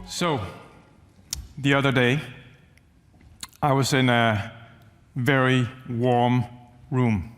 So, the other day, I was in a very warm room.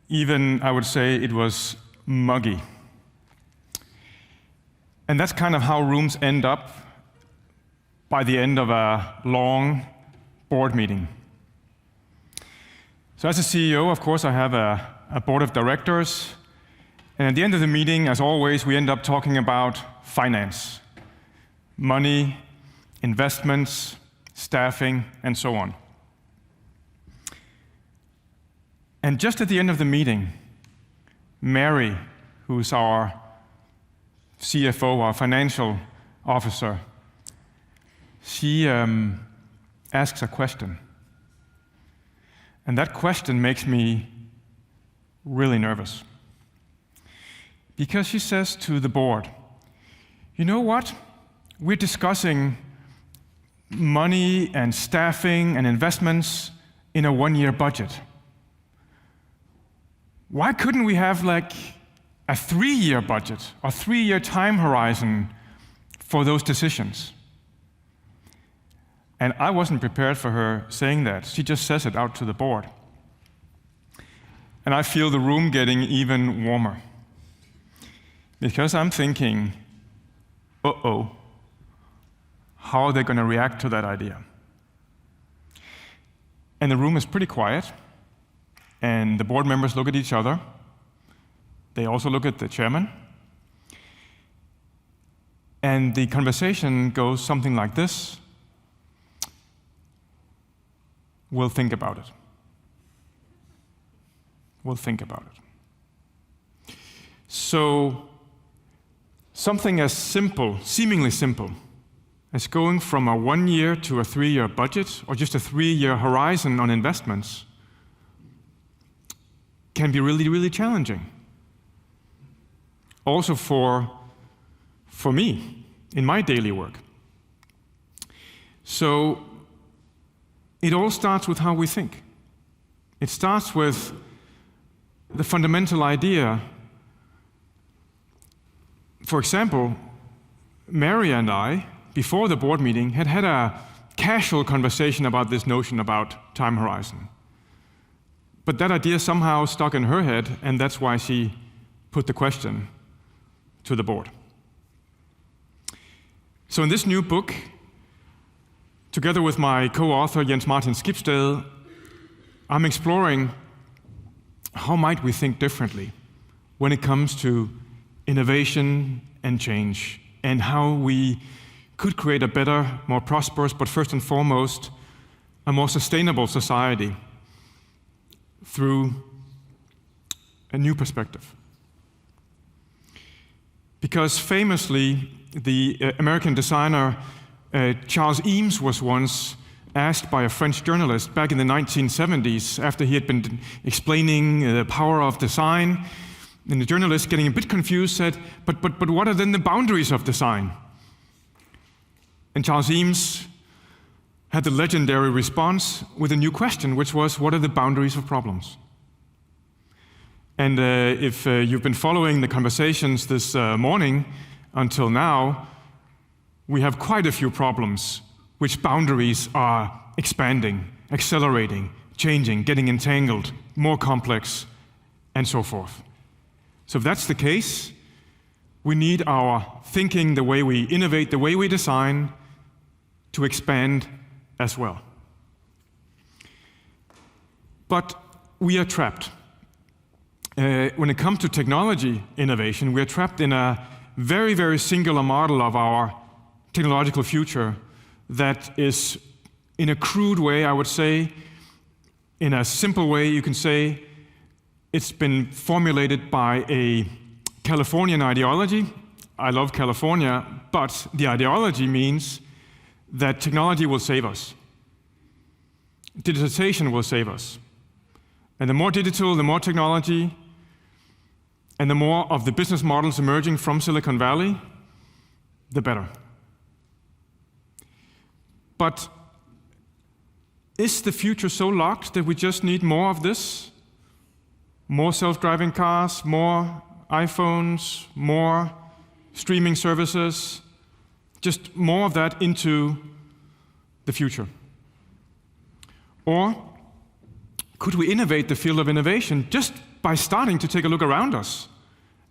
Even, I would say, it was muggy. And that's kind of how rooms end up by the end of a long board meeting. So as a CEO, of course, I have a board of directors. And at the end of the meeting, as always, we end up talking about finance. Money, investments, staffing, and so on. And just at the end of the meeting, Mary, who's our CFO, our financial officer, she asks a question. And that question makes me really nervous. Because she says to the board, you know what? We're discussing money and staffing and investments in a one-year budget. Why couldn't we have like a 3-year budget or 3-year time horizon for those decisions? And I wasn't prepared for her saying that. She just says it out to the board. And I feel the room getting even warmer. Because I'm thinking, uh-oh, how are they going to react to that idea? And the room is pretty quiet, and the board members look at each other. They also look at the chairman. And the conversation goes something like this. We'll think about it. We'll think about it. So, something as simple, seemingly simple, as going from a 1-year to a 3-year budget, or just a 3-year horizon on investments, can be really, really challenging. Also for me, in my daily work. So, it all starts with how we think. It starts with the fundamental idea. For example, Mary and I, before the board meeting, had a casual conversation about this notion about time horizon. But that idea somehow stuck in her head, and that's why she put the question to the board. So in this new book, together with my co-author Jens Martin Skibsted, I'm exploring how might we think differently when it comes to innovation and change, and how we could create a better, more prosperous, but first and foremost, a more sustainable society through a new perspective. Because famously, the American designer Charles Eames was once asked by a French journalist back in the 1970s, after he had been explaining the power of design, and the journalist, getting a bit confused, said, but what are then the boundaries of design? And Charles Eames had the legendary response with a new question, which was, what are the boundaries of problems? And if you've been following the conversations this morning until now, we have quite a few problems which boundaries are expanding, accelerating, changing, getting entangled, more complex, and so forth. So if that's the case, we need our thinking, the way we innovate, the way we design, to expand as well. But we are trapped. When it comes to technology innovation, we are trapped in a very, very singular model of our technological future that is, in a crude way, I would say, in a simple way, you can say, it's been formulated by a Californian ideology. I love California, but the ideology means that technology will save us. Digitalization will save us. And the more digital, the more technology, and the more of the business models emerging from Silicon Valley, the better. But is the future so locked that we just need more of this? more self-driving cars, more iPhones, more streaming services, just more of that into the future. Or could we innovate the field of innovation just by starting to take a look around us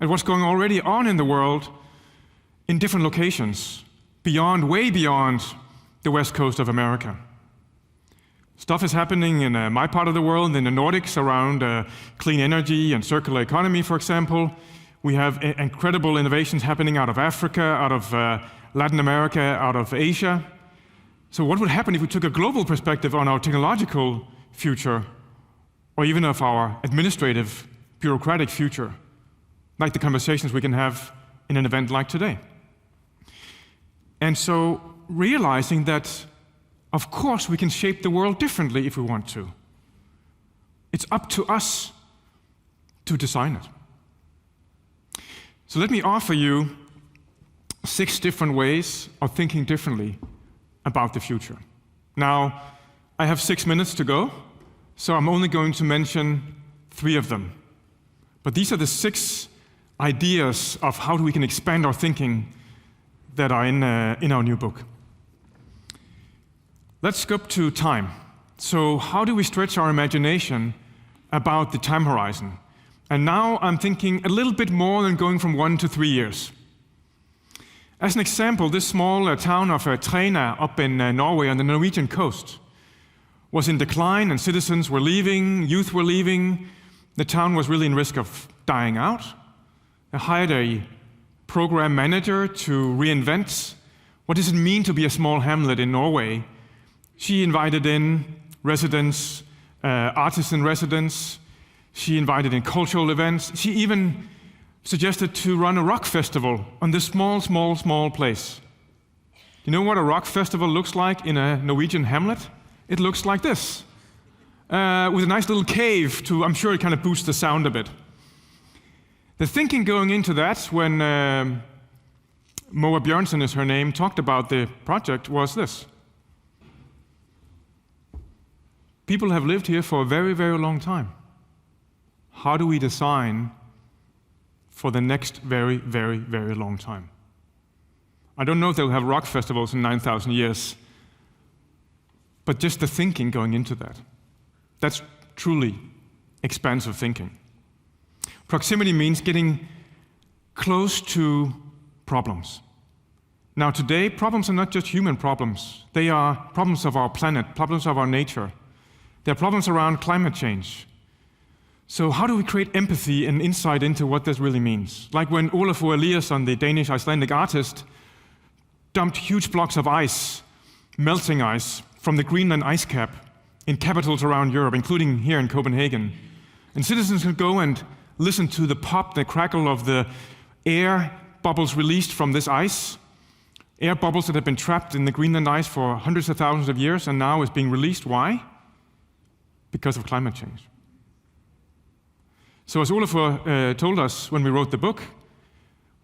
at what's going already on in the world in different locations, way beyond the west coast of America? Stuff is happening in my part of the world, in the Nordics, around clean energy and circular economy, for example. We have incredible innovations happening out of Africa, out of Latin America, out of Asia. So what would happen if we took a global perspective on our technological future, or even of our administrative, bureaucratic future, like the conversations we can have in an event like today? And so realizing that, of course, we can shape the world differently if we want to. It's up to us to design it. So let me offer you 6 different ways of thinking differently about the future. Now, I have 6 minutes to go, so I'm only going to mention 3 of them. But these are the 6 ideas of how we can expand our thinking that are in our new book. Let's go up to time. So how do we stretch our imagination about the time horizon? And now I'm thinking a little bit more than going from 1 to 3 years. As an example, this small town of Træna up in Norway on the Norwegian coast was in decline, and citizens were leaving, youth were leaving. The town was really in risk of dying out. I hired a program manager to reinvent what does it mean to be a small hamlet in Norway. She invited in residents, artists in residence. She invited in cultural events. She even suggested to run a rock festival on this small place. You know what a rock festival looks like in a Norwegian hamlet? It looks like this, with a nice little cave to, I'm sure it kind of boosts the sound a bit. The thinking going into that when Moa Bjørnsen is her name, talked about the project was this. People have lived here for a very, very long time. How do we design for the next very, very, very long time? I don't know if they'll have rock festivals in 9,000 years, but just the thinking going into that. That's truly expansive thinking. Proximity means getting close to problems. Now today, problems are not just human problems. They are problems of our planet, problems of our nature. They're problems around climate change. So how do we create empathy and insight into what this really means? Like when Olafur Eliasson, the Danish-Icelandic artist, dumped huge blocks of ice, melting ice, from the Greenland ice cap in capitals around Europe, including here in Copenhagen. And citizens could go and listen to the pop, the crackle of the air bubbles released from this ice, air bubbles that have been trapped in the Greenland ice for hundreds of thousands of years and now is being released. Why? Because of climate change. So as Olafur told us when we wrote the book,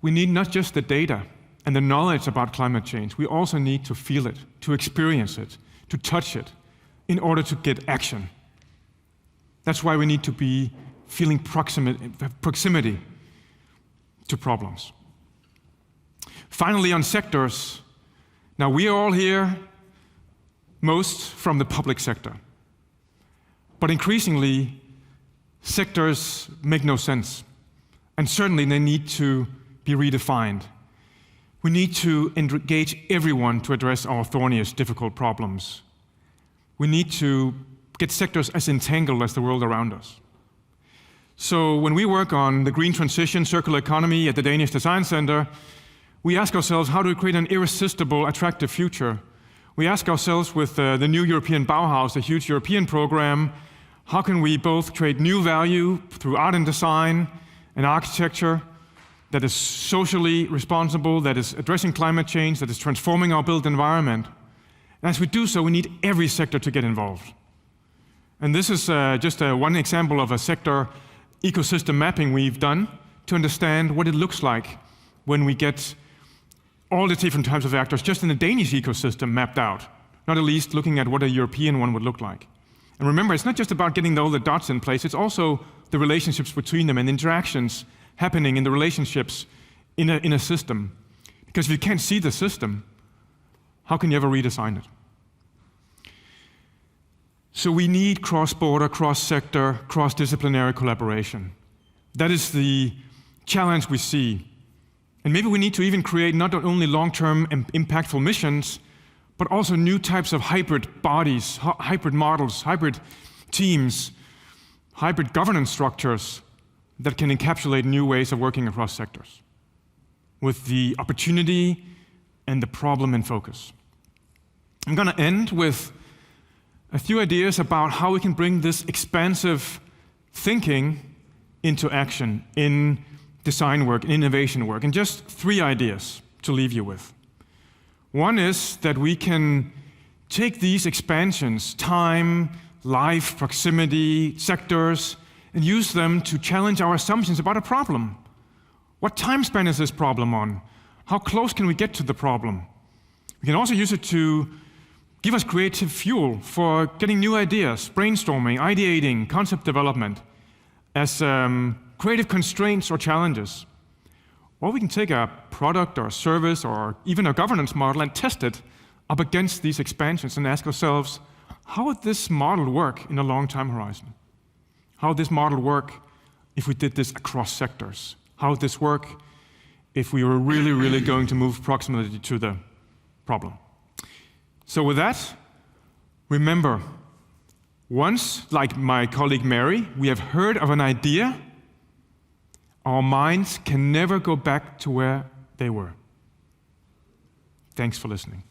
we need not just the data and the knowledge about climate change, we also need to feel it, to experience it, to touch it, in order to get action. That's why we need to be feeling proximity to problems. Finally, on sectors, now we are all here, most from the public sector. But increasingly, sectors make no sense. And certainly they need to be redefined. We need to engage everyone to address our thorniest, difficult problems. We need to get sectors as entangled as the world around us. So when we work on the green transition, circular economy at the Danish Design Center, we ask ourselves, how do we create an irresistible, attractive future? We ask ourselves with the new European Bauhaus, a huge European program, how can we both create new value through art and design and architecture that is socially responsible, that is addressing climate change, that is transforming our built environment. And as we do so, we need every sector to get involved. And this is just one example of a sector ecosystem mapping we've done to understand what it looks like when we get all the different types of actors just in the Danish ecosystem mapped out, not at least looking at what a European one would look like. And remember, it's not just about getting all the dots in place, it's also the relationships between them and interactions happening in the relationships in a system. Because if you can't see the system, how can you ever redesign it? So we need cross-border, cross-sector, cross-disciplinary collaboration. That is the challenge we see. And maybe we need to even create not only long-term impactful missions, but also new types of hybrid bodies, hybrid models, hybrid teams, hybrid governance structures that can encapsulate new ways of working across sectors, with the opportunity and the problem in focus. I'm going to end with a few ideas about how we can bring this expansive thinking into action in design work, in innovation work, and just 3 ideas to leave you with. One is that we can take these expansions, time, life, proximity, sectors, and use them to challenge our assumptions about a problem. What time span is this problem on? How close can we get to the problem? We can also use it to give us creative fuel for getting new ideas, brainstorming, ideating, concept development as creative constraints or challenges. Or we can take a product or a service or even a governance model and test it up against these expansions and ask ourselves, how would this model work in a long time horizon? How would this model work if we did this across sectors? How would this work if we were really, really going to move proximally to the problem? So with that, remember, once, like my colleague Mary, we have heard of an idea, our minds can never go back to where they were. Thanks for listening.